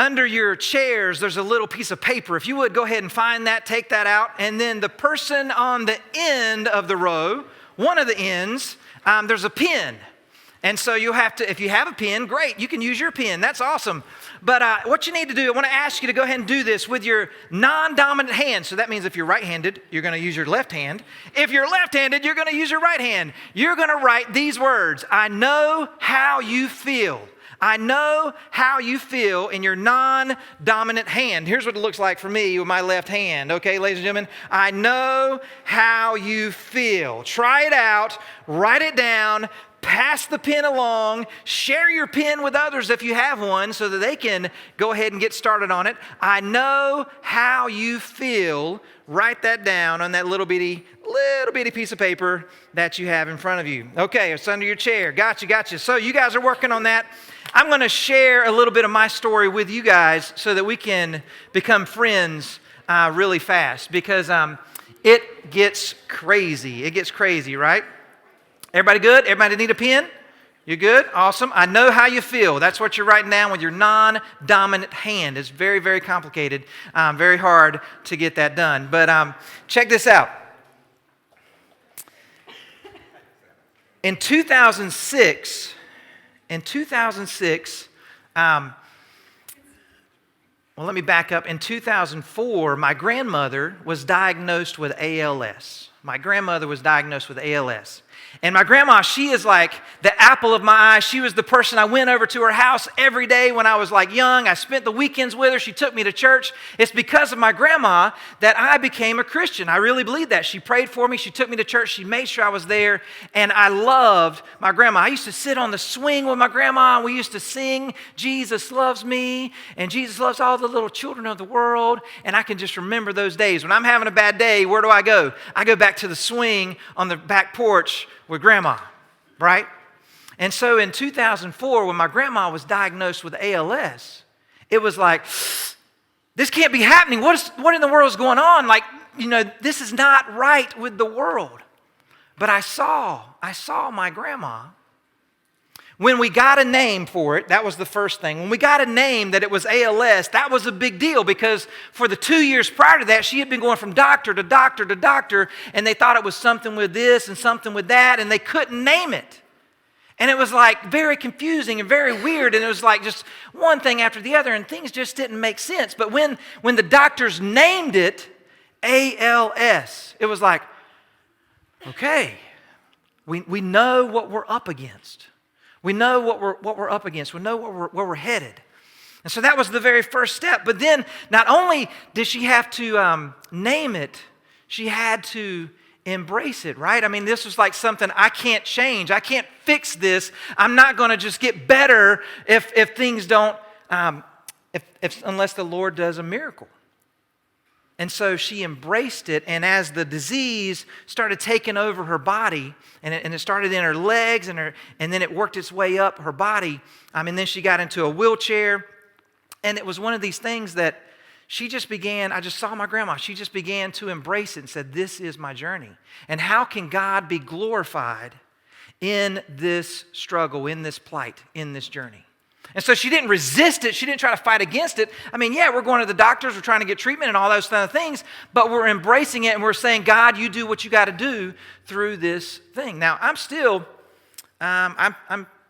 under your chairs, there's a little piece of paper. If you would, go ahead and find that, take that out. And then the person on the end of the row, one of the ends, there's a pen. And so you have to, if you have a pen, great, you can use your pen. That's awesome. But what you need to do, I want to ask you to go ahead and do this with your non-dominant hand. So that means if you're right-handed, you're going to use your left hand. If you're left-handed, you're going to use your right hand. You're going to write these words: I know how you feel. I know how you feel in your non-dominant hand. Here's what it looks like for me with my left hand. Okay, ladies and gentlemen, I know how you feel. Try it out, write it down, pass the pen along, share your pen with others if you have one so that they can go ahead and get started on it. I know how you feel. Write that down on that little bitty piece of paper that you have in front of you. Okay, it's under your chair. Gotcha. So you guys are working on that. I'm going to share a little bit of my story with you guys so that we can become friends really fast, because it gets crazy. It gets crazy, right? Everybody good? Everybody need a pen? You good? Awesome. I know how you feel. That's what you're writing down with your non-dominant hand. It's very, very complicated, very hard to get that done. But check this out. In 2006, well, let me back up. In 2004, my grandmother was diagnosed with ALS. And my grandma, she is like the apple of my eye. She was the person, I went over to her house every day when I was like young. I spent the weekends with her. She took me to church. It's because of my grandma that I became a Christian. I really believe that. She prayed for me. She took me to church. She made sure I was there. And I loved my grandma. I used to sit on the swing with my grandma, and we used to sing, Jesus loves me, and Jesus loves all the little children of the world. And I can just remember those days. When I'm having a bad day, where do I go? I go back to the swing on the back porch with grandma, right? And so in 2004, when my grandma was diagnosed with ALS, it was like, this can't be happening. What in the world is going on? Like, this is not right with the world. But I saw my grandma. When we got a name for it, that was the first thing. When we got a name that it was ALS, that was a big deal, because for the 2 years prior to that, she had been going from doctor to doctor to doctor, and they thought it was something with this and something with that, and they couldn't name it. And it was like very confusing and very weird, and it was like just one thing after the other, and things just didn't make sense. But when the doctors named it ALS, it was like, okay, we know what we're up against. We know what we're up against. We know where we're headed. And so that was the very first step. But then not only did she have to name it, she had to embrace it, right? I mean, this was like something I can't change. I can't fix this. I'm not going to just get better if things don't, unless the Lord does a miracle. And so she embraced it, and as the disease started taking over her body, and it started in her legs, and then it worked its way up her body, and then she got into a wheelchair, and it was one of these things that she just began, I just saw my grandma, she just began to embrace it and said, this is my journey. And how can God be glorified in this struggle, in this plight, in this journey? And so she didn't resist it. She didn't try to fight against it. I mean, yeah, we're going to the doctors, we're trying to get treatment and all those kind of things, but we're embracing it and we're saying, God, you do what you got to do through this thing. Now, I'm still, I'm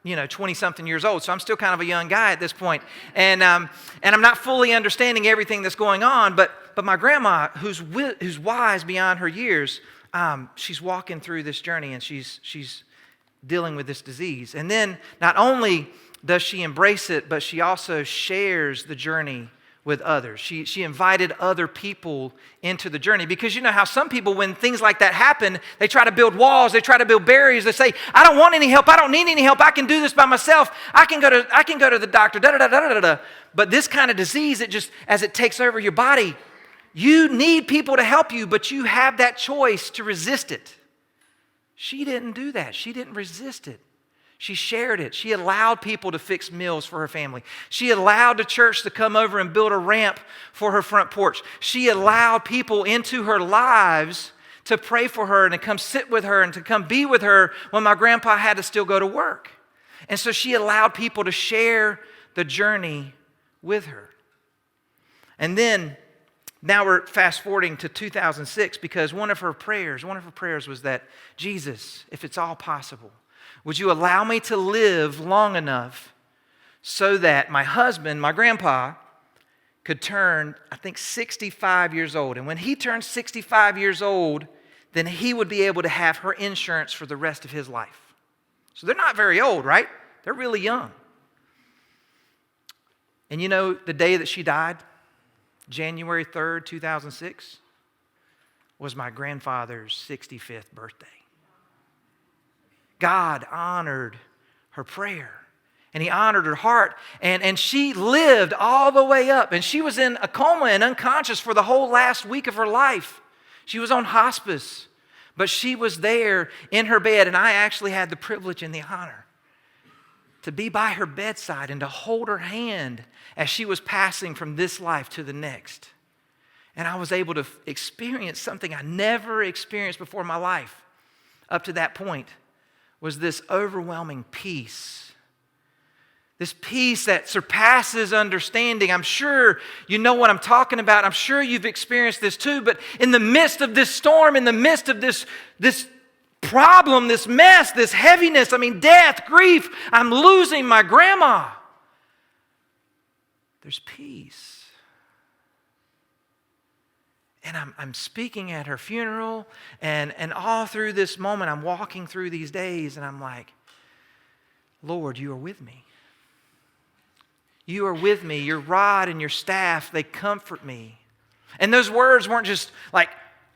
20-something years old, so I'm still kind of a young guy at this point. And I'm not fully understanding everything that's going on, but my grandma, who's wise beyond her years, she's walking through this journey, and she's dealing with this disease. And then not only does she embrace it, but she also shares the journey with others. She invited other people into the journey, because you know how some people, when things like that happen, they try to build walls, they try to build barriers. They say, I don't want any help, I don't need any help, I can do this by myself, I can go to the doctor, da-da-da-da-da-da. But this kind of disease, it just, as it takes over your body, you need people to help you, but you have that choice to resist it. She didn't do that. She didn't resist it. She shared it. She allowed people to fix meals for her family. She allowed the church to come over and build a ramp for her front porch. She allowed people into her lives to pray for her and to come sit with her and to come be with her when my grandpa had to still go to work. And so she allowed people to share the journey with her. And then, now we're fast forwarding to 2006 because one of her prayers was that, Jesus, if it's all possible, would you allow me to live long enough so that my husband, my grandpa, could turn, I think, 65 years old. And when he turned 65 years old, then he would be able to have her insurance for the rest of his life. So they're not very old, right? They're really young. And you know the day that she died? January 3rd, 2006, was my grandfather's 65th birthday. God honored her prayer, and He honored her heart, and she lived all the way up, and she was in a coma and unconscious for the whole last week of her life. She was on hospice, but she was there in her bed, and I actually had the privilege and the honor to be by her bedside and to hold her hand as she was passing from this life to the next. And I was able to experience something I never experienced before in my life. Up to that point was this overwhelming peace. This peace that surpasses understanding. I'm sure you know what I'm talking about. I'm sure you've experienced this too. But in the midst of this storm, in the midst of this problem, this mess, this heaviness, death, grief, I'm losing my grandma. There's peace. And I'm speaking at her funeral, and all through this moment, I'm walking through these days, and I'm like, Lord, you are with me. You are with me. Your rod and your staff, they comfort me. And those words weren't just like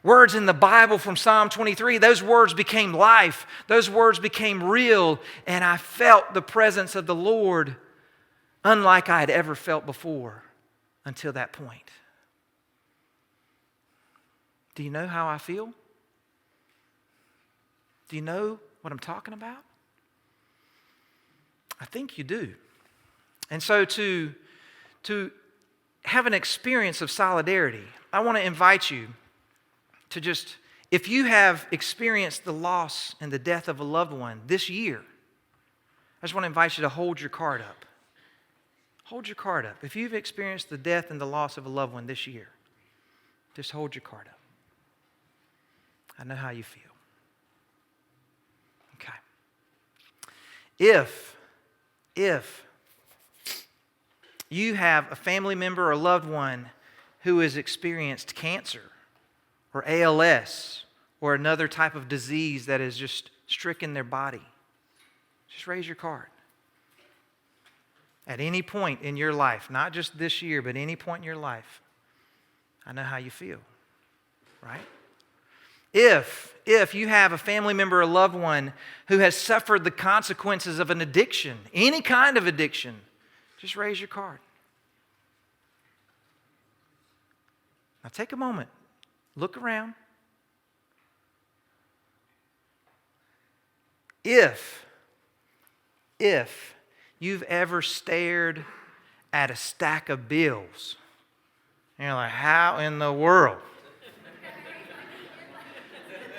words in the Bible from Psalm 23. Those words became life. Those words became real, and I felt the presence of the Lord unlike I had ever felt before until that point. Do you know how I feel? Do you know what I'm talking about? I think you do. And so to have an experience of solidarity, I want to invite you to just, if you have experienced the loss and the death of a loved one this year, I just want to invite you to hold your card up. Hold your card up. If you've experienced the death and the loss of a loved one this year, just hold your card up. I know how you feel. Okay. If you have a family member or a loved one who has experienced cancer or ALS or another type of disease that has just stricken their body, just raise your card. At any point in your life, not just this year, but any point in your life, I know how you feel, right? If you have a family member or loved one who has suffered the consequences of an addiction, any kind of addiction, just raise your card. Now take a moment, look around. If you've ever stared at a stack of bills, and you're like, how in the world?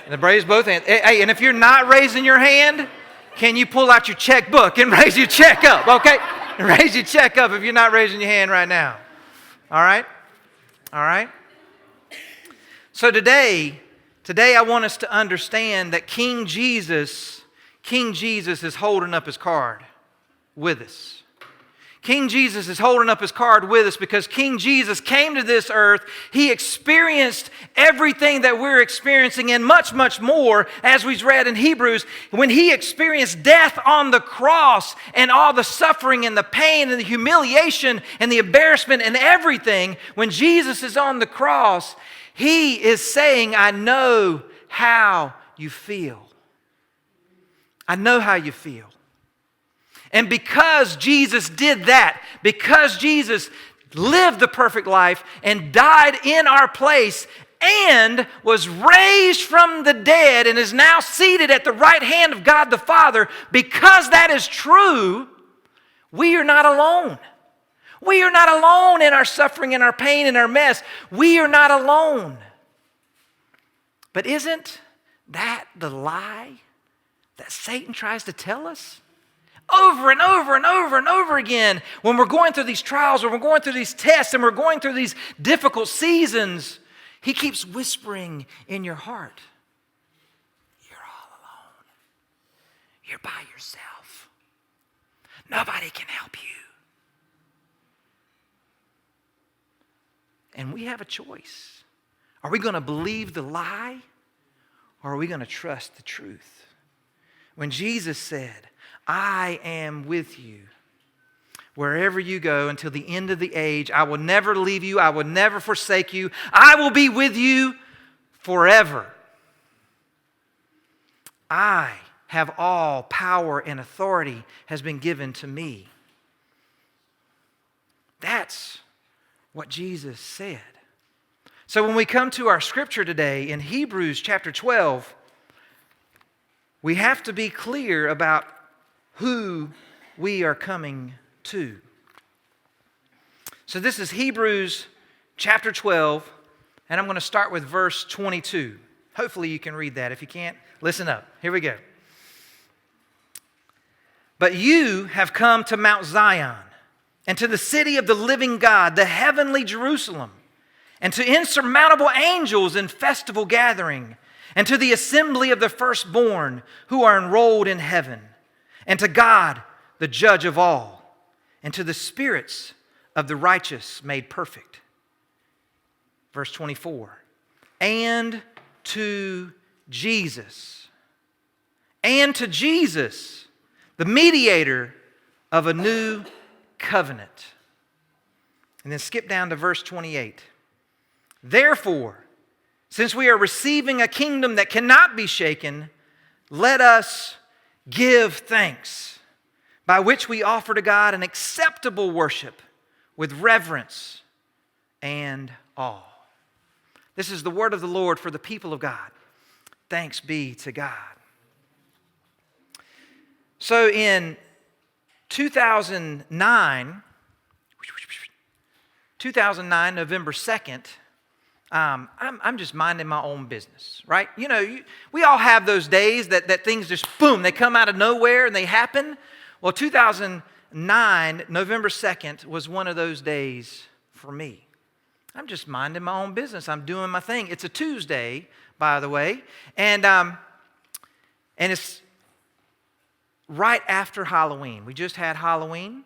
And raise both hands. Hey, and if you're not raising your hand, can you pull out your checkbook and raise your check up, okay? Raise your check up if you're not raising your hand right now. All right? All right? So today I want us to understand that King Jesus is holding up his card with us. King Jesus is holding up his card with us because King Jesus came to this earth. He experienced everything that we're experiencing and much, much more, as we've read in Hebrews. When he experienced death on the cross and all the suffering and the pain and the humiliation and the embarrassment and everything, when Jesus is on the cross, he is saying, I know how you feel. I know how you feel. And because Jesus did that, because Jesus lived the perfect life and died in our place and was raised from the dead and is now seated at the right hand of God the Father, because that is true, we are not alone. We are not alone in our suffering and our pain and our mess. We are not alone. But isn't that the lie that Satan tries to tell us? over and over and over and over again. When we're going through these trials, when we're going through these tests, and we're going through these difficult seasons, He keeps whispering in your heart, you're all alone. You're by yourself. Nobody can help you. And we have a choice. Are we going to believe the lie, or are we going to trust the truth? When Jesus said, I am with you wherever you go until the end of the age, I will never leave you, I will never forsake you, I will be with you forever. I have all power and authority has been given to me. That's what Jesus said. So when we come to our scripture today in Hebrews chapter 12, we have to be clear about who we are coming to. So this is Hebrews chapter 12, and I'm going to start with verse 22. Hopefully you can read that. If you can't, listen up. Here we go. But you have come to Mount Zion, and to the city of the living God, the heavenly Jerusalem, and to insurmountable angels in festival gathering, and to the assembly of the firstborn who are enrolled in heaven, and to God, the judge of all, and to the spirits of the righteous made perfect. Verse 24, and to Jesus, the mediator of a new covenant. And then skip down to verse 28. Therefore, since we are receiving a kingdom that cannot be shaken, let us give thanks, by which we offer to God an acceptable worship with reverence and awe. This is the word of the Lord for the people of God. Thanks be to God. So in 2009, November 2nd, I'm just minding my own business, right? You know, we all have those days that things just, boom, they come out of nowhere and they happen. Well, 2009, November 2nd, was one of those days for me. I'm just minding my own business. I'm doing my thing. It's a Tuesday, by the way, and it's right after Halloween. We just had Halloween,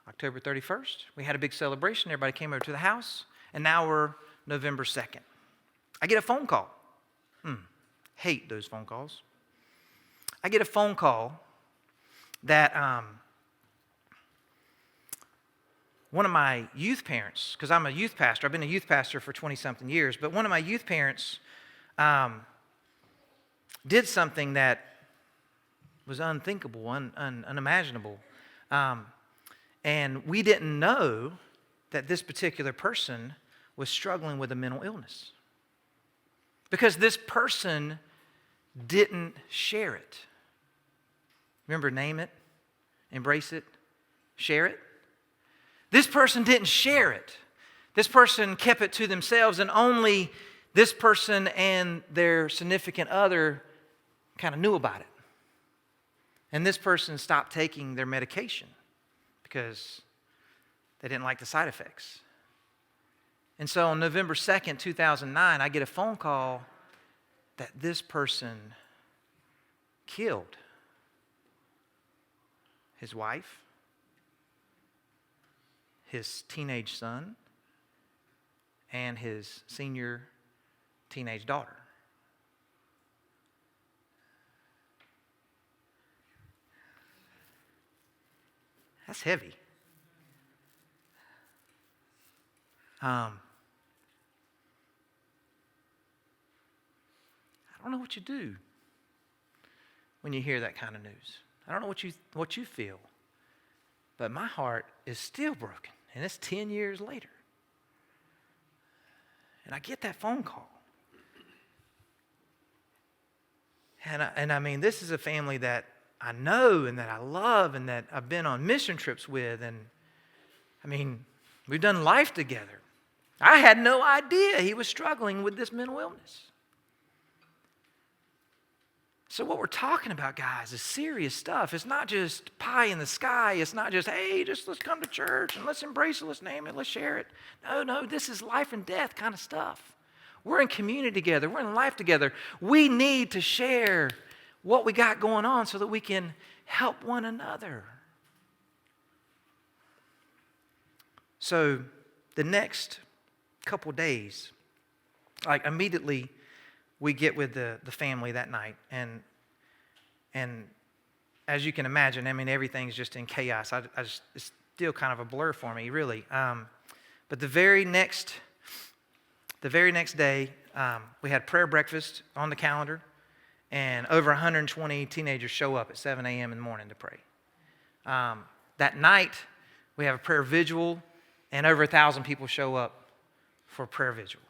October 31st. We had a big celebration. Everybody came over to the house, and now we're November 2nd. I get a phone call. Hate those phone calls. I get a phone call that one of my youth parents, because I'm a youth pastor, I've been a youth pastor for 20-something years, but one of my youth parents did something that was unthinkable, unimaginable. And we didn't know that this particular person was struggling with a mental illness, because this person didn't share it. Remember, name it, embrace it, share it. This person didn't share it. This person kept it to themselves, and only this person and their significant other kind of knew about it. And this person stopped taking their medication because they didn't like the side effects. And so on November 2nd, 2009, I get a phone call that this person killed his wife, his teenage son, and his senior teenage daughter. That's heavy. I don't know what you do when you hear that kind of news. I don't know what you feel. But my heart is still broken, and it's 10 years later. And I get that phone call. And I mean, this is a family that I know and that I love and that I've been on mission trips with. And I mean, we've done life together. I had no idea he was struggling with this mental illness. So what we're talking about, guys, is serious stuff. It's not just pie in the sky. It's not just, hey, just let's come to church and let's embrace it, let's name it, let's share it. No, this is life and death kind of stuff. We're in community together. We're in life together. We need to share what we got going on so that we can help one another. So the next couple days, like immediately, we get with the family that night, and as you can imagine, I mean, everything's just in chaos. It's still kind of a blur for me, really. But the very next day, we had prayer breakfast on the calendar, and over 120 teenagers show up at 7 a.m. in the morning to pray. That night, we have a prayer vigil, and over 1,000 people show up for a prayer vigil.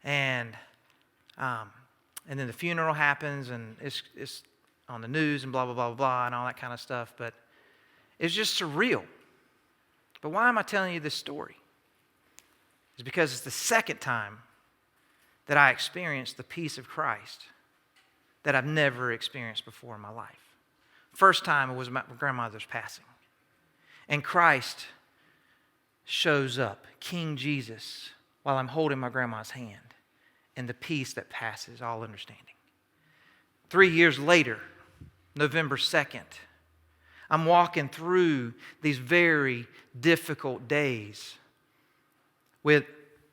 And then the funeral happens, and it's on the news and blah, blah, blah, blah, blah, and all that kind of stuff. But it's just surreal. But why am I telling you this story? It's because it's the second time that I experienced the peace of Christ that I've never experienced before in my life. First time it was my grandmother's passing. And Christ shows up, King Jesus, while I'm holding my grandma's hand, and the peace that passes all understanding. 3 years later, November 2nd, I'm walking through these very difficult days with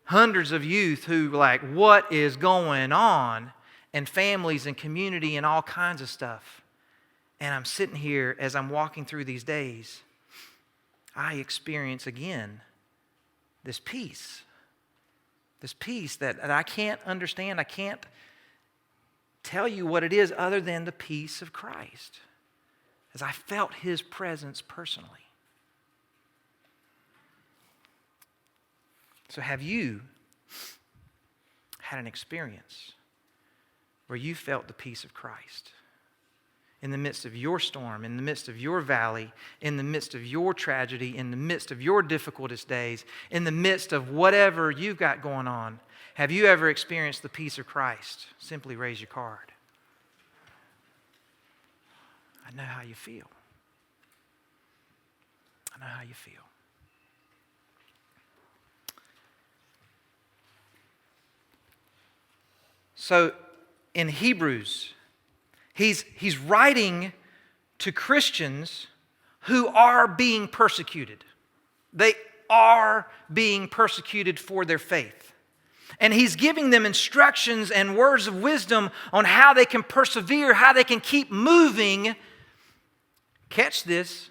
hundreds of youth who were like, what is going on? And families and community and all kinds of stuff. And I'm sitting here as I'm walking through these days, I experience again this peace. This peace that I can't understand. I can't tell you what it is other than the peace of Christ, as I felt His presence personally. So have you had an experience where you felt the peace of Christ in the midst of your storm, in the midst of your valley, in the midst of your tragedy, in the midst of your difficultest days, in the midst of whatever you've got going on? Have you ever experienced the peace of Christ? Simply raise your card. I know how you feel. I know how you feel. So in Hebrews, he's writing to Christians who are being persecuted. They are being persecuted for their faith. And he's giving them instructions and words of wisdom on how they can persevere, how they can keep moving, catch this,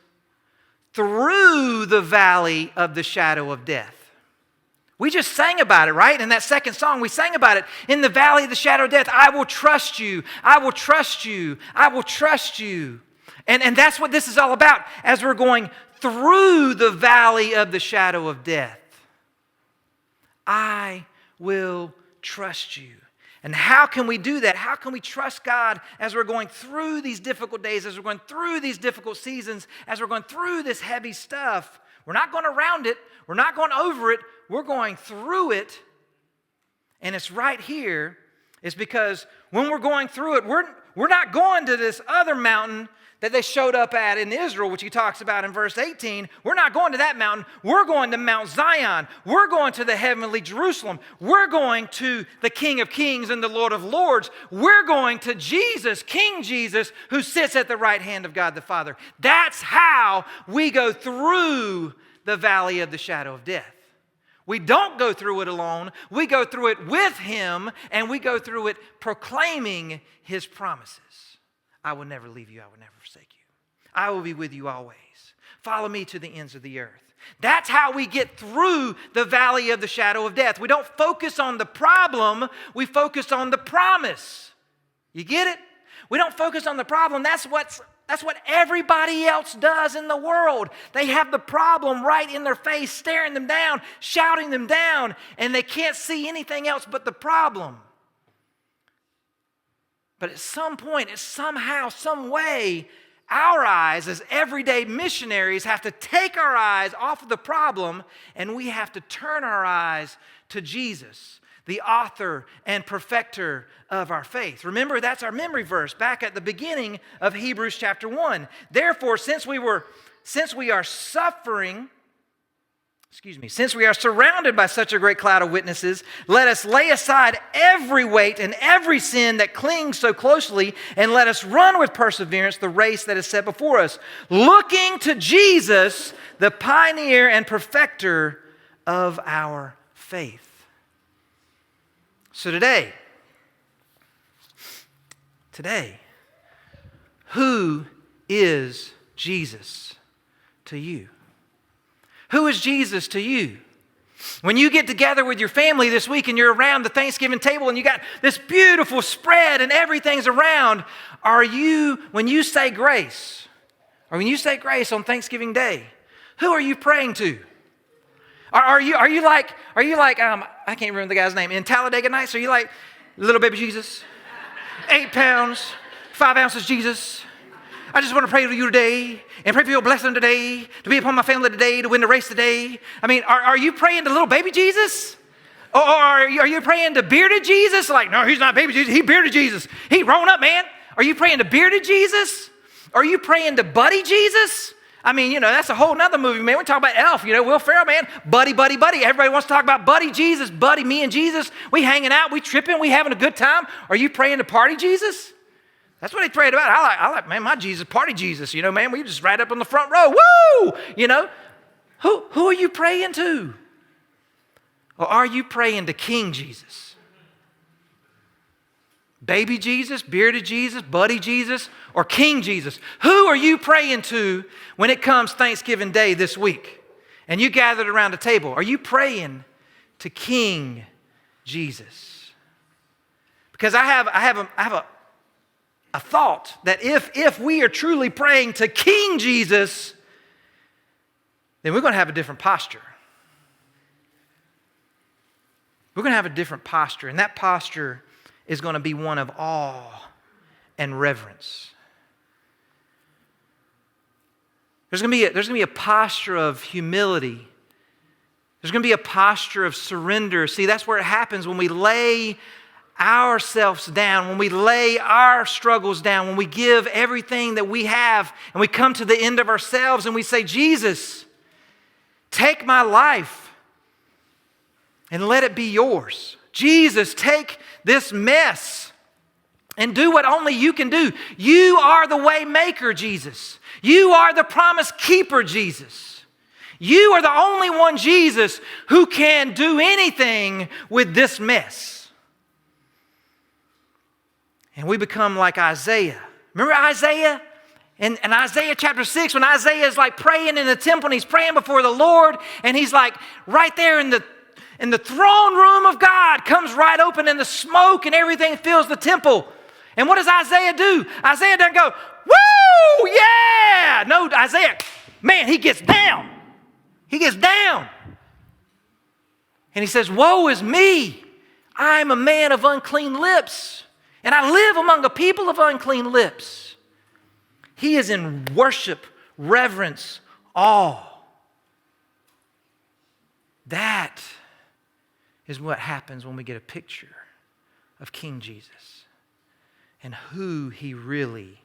through the valley of the shadow of death. We just sang about it, right? In that second song, we sang about it. In the valley of the shadow of death, I will trust you. I will trust you. I will trust you. And that's what this is all about as we're going through the valley of the shadow of death. I will trust you. And how can we do that? How can we trust God as we're going through these difficult days, as we're going through these difficult seasons, as we're going through this heavy stuff? We're not going around it. We're not going over it. We're going through it. And it's right here. It's because when we're going through it, we're not going to this other mountain that they showed up at in Israel, which he talks about in verse 18. We're not going to that mountain. We're going to Mount Zion. We're going to the heavenly Jerusalem. We're going to the King of Kings and the Lord of Lords. We're going to Jesus, King Jesus, who sits at the right hand of God the Father. That's how we go through the valley of the shadow of death. We don't go through it alone. We go through it with Him, and we go through it proclaiming His promises. I will never leave you. I will never forsake you. I will be with you always. Follow me to the ends of the earth. That's how we get through the valley of the shadow of death. We don't focus on the problem. We focus on the promise. You get it? We don't focus on the problem. That's what everybody else does in the world. They have the problem right in their face, staring them down, shouting them down, and they can't see anything else but the problem. But at some point, somehow, some way, Our eyes as everyday missionaries have to take our eyes off of the problem, and we have to turn our eyes to Jesus, the author and perfecter of our faith. Remember, that's our memory verse back at the beginning of Hebrews chapter 1. Therefore, since we are surrounded by such a great cloud of witnesses, let us lay aside every weight and every sin that clings so closely, and let us run with perseverance the race that is set before us, looking to Jesus, the pioneer and perfecter of our faith. So today, who is Jesus to you? Who is Jesus to you? When you get together with your family this week and you're around the Thanksgiving table and you got this beautiful spread and everything's around, when you say grace on Thanksgiving Day, who are you praying to? Are you like I can't remember the guy's name, in Talladega Nights? Are you like little baby Jesus? 8 pounds, 5 ounces Jesus. I just want to pray to you today and pray for your blessing today, to be upon my family today, to win the race today. I mean, are you praying to little baby Jesus? Or are you praying to bearded Jesus? Like, no, he's not baby Jesus, he bearded Jesus. He grown up, man. Are you praying to bearded Jesus? Are you praying to buddy Jesus? I mean, that's a whole nother movie, man. We talk about Elf, Will Ferrell, man. Buddy, buddy, buddy. Everybody wants to talk about buddy Jesus, buddy, me and Jesus. We hanging out, we tripping, we having a good time. Are you praying to party Jesus? That's what he prayed about. I like, man, my Jesus, party Jesus, man. We just right up on the front row. Woo! Who are you praying to? Or are you praying to King Jesus? Baby Jesus, bearded Jesus, buddy Jesus, or King Jesus? Who are you praying to when it comes Thanksgiving Day this week and you gathered around the table? Are you praying to King Jesus? Because I have a thought that if we are truly praying to King Jesus, then we're going to have a different posture. We're going to have a different posture, and that posture is going to be one of awe and reverence. There's going to be a posture of humility. There's going to be a posture of surrender. See, that's where it happens when we lay ourselves down, when we lay our struggles down, when we give everything that we have and we come to the end of ourselves and we say, Jesus, take my life and let it be yours. Jesus, take this mess and do what only you can do. You are the way maker, Jesus. You are the promise keeper, Jesus. You are the only one, Jesus, who can do anything with this mess. And we become like Isaiah. Remember Isaiah? In Isaiah chapter 6, when Isaiah is like praying in the temple and he's praying before the Lord, and he's like right there in the throne room of God, comes right open, and the smoke and everything fills the temple. And what does Isaiah do? Isaiah doesn't go, woo, yeah. No, Isaiah, man, he gets down. He gets down. And he says, woe is me. I am a man of unclean lips, and I live among a people of unclean lips. He is in worship, reverence, awe. That is what happens when we get a picture of King Jesus and who he really,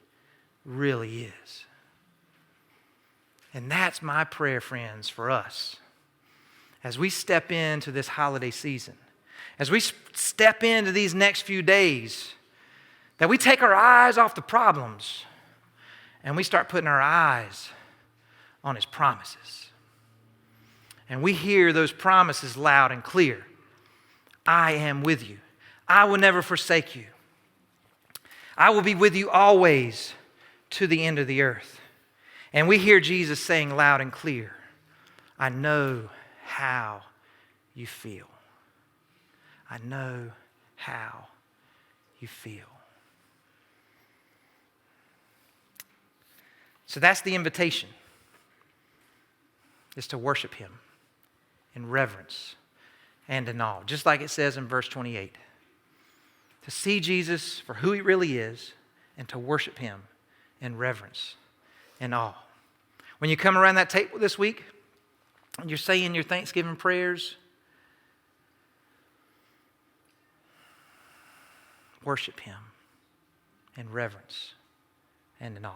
really is. And that's my prayer, friends, for us as we step into this holiday season, as we step into these next few days, that we take our eyes off the problems and we start putting our eyes on his promises. And we hear those promises loud and clear. I am with you. I will never forsake you. I will be with you always to the end of the earth. And we hear Jesus saying loud and clear, I know how you feel. I know how you feel. So that's the invitation, is to worship him in reverence and in awe, just like it says in verse 28. To see Jesus for who he really is and to worship him in reverence and awe. When you come around that table this week, and you're saying your Thanksgiving prayers, worship Him in reverence and in awe.